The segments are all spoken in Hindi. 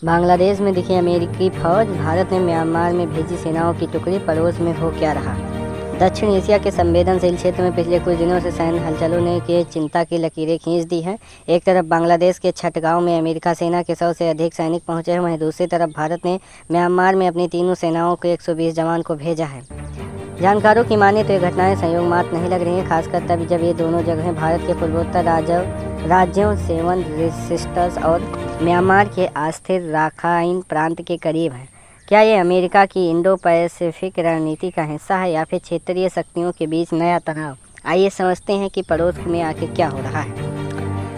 बांग्लादेश में दिखी अमेरिकी फौज, भारत ने म्यांमार में भेजी सेनाओं की टुकड़ी, पड़ोस में हो क्या रहा। दक्षिण एशिया के संवेदनशील क्षेत्र में पिछले कुछ दिनों से सैन्य हलचलों ने के चिंता की लकीरें खींच दी हैं। एक तरफ बांग्लादेश के छठगांव में अमेरिका सेना के 100 से अधिक सैनिक पहुंचे हैं, वहीं दूसरी तरफ भारत ने म्यांमार में अपनी तीनों सेनाओं के 120 जवान को भेजा है। जानकारों की माने तो ये घटनाएं संयोग मात्र नहीं लग रही हैं, खासकर तब जब ये दोनों जगहें भारत के पूर्वोत्तर राज्यों सेवन रेजिस्टर्स और म्यांमार के अस्थिर राखाइन प्रांत के करीब हैं। क्या ये अमेरिका की इंडो पैसिफिक रणनीति का हिस्सा है या फिर क्षेत्रीय शक्तियों के बीच नया तनाव? आइए समझते हैं कि पड़ोस में आखिर क्या हो रहा है।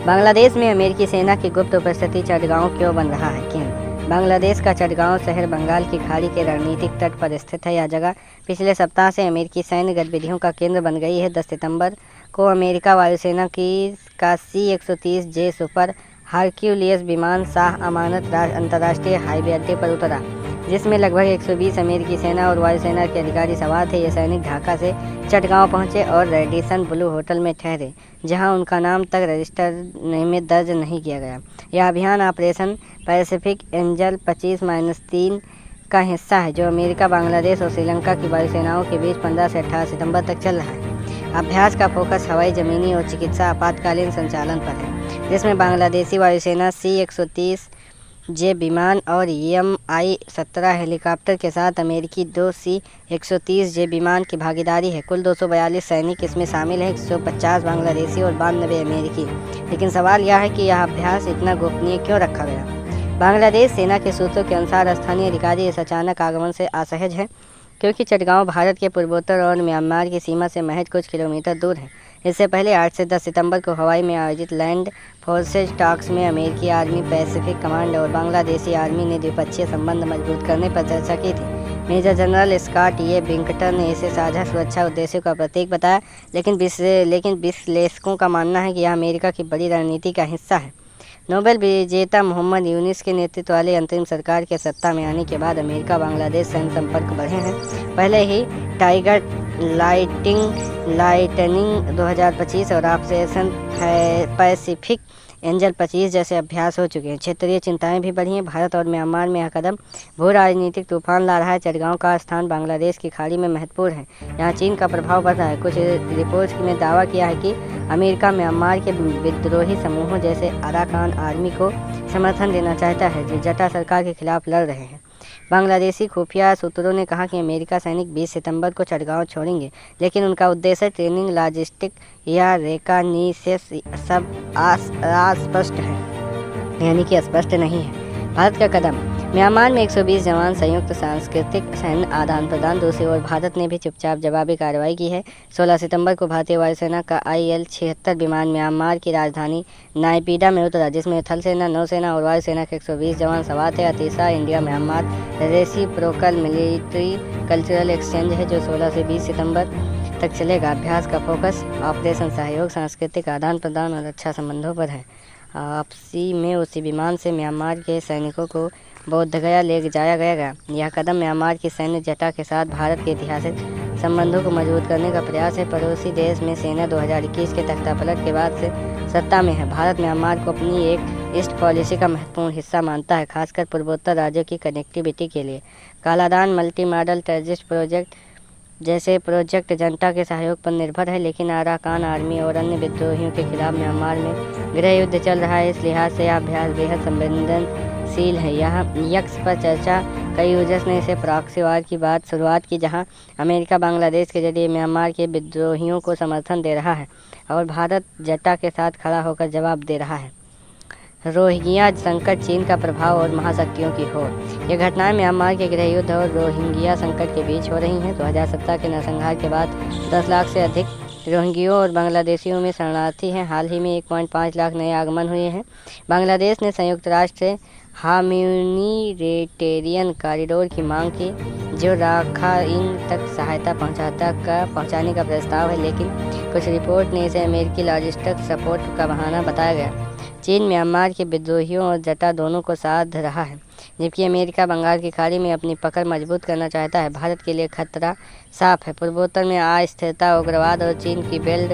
बांग्लादेश में अमेरिकी सेना की गुप्त उपस्थिति चटगांव क्यों बन रहा है? क्यों? बांग्लादेश का चटगांव शहर बंगाल की खाड़ी के रणनीतिक तट पर स्थित है। यह जगह पिछले सप्ताह से अमेरिकी सैन्य गतिविधियों का केंद्र बन गई है। 10 सितंबर को अमेरिका वायुसेना का C-130J सुपर हरक्यूलियस विमान शाह अमानत अंतर्राष्ट्रीय हाईवे अड्डे पर उतरा, जिसमें लगभग 120 अमेरिकी सेना और वायुसेना के अधिकारी सवार थे। ये सैनिक ढाका से चटगांव पहुंचे और रेडिसन ब्लू होटल में ठहरे, जहां उनका नाम तक रजिस्टर में दर्ज नहीं किया गया। यह अभियान ऑपरेशन पैसिफिक एंजल 25-3 का हिस्सा है, जो अमेरिका, बांग्लादेश और श्रीलंका की वायुसेनाओं के बीच 15 से 18 सितंबर तक चल रहा है। अभ्यास का फोकस हवाई, जमीनी और चिकित्सा आपातकालीन संचालन पर है, जिसमें बांग्लादेशी वायुसेना C-130J विमान और Mi-17 हेलीकॉप्टर के साथ अमेरिकी 2 C-130J विमान की भागीदारी है। कुल 242 सैनिक इसमें शामिल हैं, 150 बांग्लादेशी और 92 अमेरिकी। लेकिन सवाल यह है कि यह अभ्यास इतना गोपनीय क्यों रखा गया? बांग्लादेश सेना के सूत्रों के अनुसार स्थानीय अधिकारी इस अचानक आगमन से असहज हैं, क्योंकि चटगांव भारत के पूर्वोत्तर और म्यांमार की सीमा से महज कुछ किलोमीटर दूर है। इससे पहले 8 से 10 सितंबर को हवाई में आयोजित लैंड फोर्सेज टॉक्स में अमेरिकी आर्मी पैसिफिक कमांड और बांग्लादेशी आर्मी ने द्विपक्षीय संबंध मजबूत करने पर चर्चा की थी। मेजर जनरल स्कॉट ए बिंकटन ने इसे साझा सुरक्षा उद्देश्यों का प्रतीक बताया, लेकिन विश्लेषकों का मानना है कि यह अमेरिका की बड़ी रणनीति का हिस्सा है। नोबेल विजेता मोहम्मद यूनिस के नेतृत्व वाली अंतरिम सरकार के सत्ता में आने के बाद अमेरिका बांग्लादेश सैन्य संपर्क बढ़े हैं। पहले ही टाइगर लाइटनिंग 2025 और ऑपरेशन पैसिफिक एंजल 25 जैसे अभ्यास हो चुके हैं। क्षेत्रीय चिंताएं भी बढ़ी हैं। भारत और म्यांमार में यह कदम भू राजनीतिक तूफान ला रहा है। चटगांव का स्थान बांग्लादेश की खाड़ी में महत्वपूर्ण है। यहाँ चीन का प्रभाव बढ़ रहा है। कुछ रिपोर्ट्स में दावा किया है कि अमेरिका म्यांमार के विद्रोही समूहों जैसे अराकान आर्मी को समर्थन देना चाहता है, जो जटा सरकार के खिलाफ लड़ रहे हैं। बांग्लादेशी खुफिया सूत्रों ने कहा कि अमेरिका सैनिक 20 सितंबर को चटगांव छोड़ेंगे, लेकिन उनका उद्देश्य ट्रेनिंग, लॉजिस्टिक या रेकानीसेस सब अस्पष्ट है, यानी कि स्पष्ट नहीं है। भारत का कदम: म्यांमार में 120 जवान, संयुक्त सांस्कृतिक सैन्य आदान प्रदान। दूसरी ओर भारत ने भी चुपचाप जवाबी कार्रवाई की है। 16 सितंबर को भारतीय वायुसेना का IL-76 विमान म्यांमार की राजधानी नायपीडा में उतरा, जिसमें थल सेना, नौसेना और वायुसेना के 120 जवान सवार थे। तीसरा India Myanmar reciprocal military cultural exchange है, जो 16 से 20 सितंबर तक चलेगा। अभ्यास का फोकस ऑपरेशन सहयोग, सांस्कृतिक आदान प्रदान और अच्छा संबंधों पर है। वापसी में उसी विमान से म्यांमार के सैनिकों को बोधगया ले जाया गया। यह कदम म्यांमार की सैन्य जटा के साथ भारत के ऐतिहासिक संबंधों को मजबूत करने का प्रयास है। पड़ोसी देश में सेना 2021 के तख्तापलट के बाद से सत्ता में है। भारत म्यांमार को अपनी एक ईस्ट पॉलिसी का महत्वपूर्ण हिस्सा मानता है, खासकर पूर्वोत्तर राज्यों की कनेक्टिविटी के लिए। Kaladan multi modal transit project जैसे प्रोजेक्ट जनता के सहयोग पर निर्भर है, लेकिन अराकान आर्मी और अन्य विद्रोहियों के खिलाफ म्यांमार में गृह युद्ध चल रहा है। इस लिहाज से यह अभ्यास बेहद संवेदनशील है। यहाँ यक्स पर चर्चा कई यूजर्स ने इसे प्रॉक्सी वार की शुरुआत की, जहाँ अमेरिका बांग्लादेश के जरिए म्यांमार के विद्रोहियों को समर्थन दे रहा है और भारत जटा के साथ खड़ा होकर जवाब दे रहा है। रोहिंग्या संकट, चीन का प्रभाव और महाशक्तियों की होड़। ये घटनाएं म्यांमार के गृह युद्ध और रोहिंग्या संकट के बीच हो रही हैं। 2017 के नरसंहार के बाद 10 लाख से अधिक रोहिंग्यों और बांग्लादेशियों में शरणार्थी हैं। हाल ही में 1.5 लाख नए आगमन हुए हैं। बांग्लादेश ने संयुक्त राष्ट्र से ह्यूमैनिटेरियन कॉरिडोर की मांग की, जो राखाइन तक सहायता पहुंचाने का प्रस्ताव है, लेकिन कुछ रिपोर्ट ने इसे अमेरिकी लॉजिस्टिक सपोर्ट का बहाना बताया गया। चीन म्यांमार के विद्रोहियों और जटा दोनों को साध रहा है, जबकि अमेरिका बंगाल की खाड़ी में अपनी पकड़ मजबूत करना चाहता है। भारत के लिए खतरा साफ है। पूर्वोत्तर में अस्थिरता, उग्रवाद और चीन की बेल्ट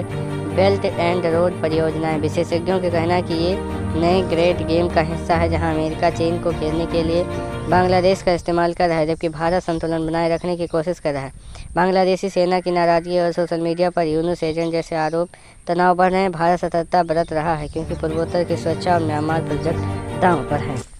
बेल्ट एंड रोड परियोजनाएं। विशेषज्ञों का कहना है कि ये नए ग्रेट गेम का हिस्सा है, जहां अमेरिका चीन को घेरने के लिए बांग्लादेश का इस्तेमाल कर रहा है, जबकि भारत संतुलन बनाए रखने की कोशिश कर रहा है। बांग्लादेशी सेना की नाराजगी और सोशल मीडिया पर यूनुस एजेंट जैसे आरोप तनाव बढ़ रहे हैं। भारत सतर्कता बरत रहा है क्योंकि पूर्वोत्तर की सुरक्षा और म्यांमार प्रोजेक्ट दांव पर है।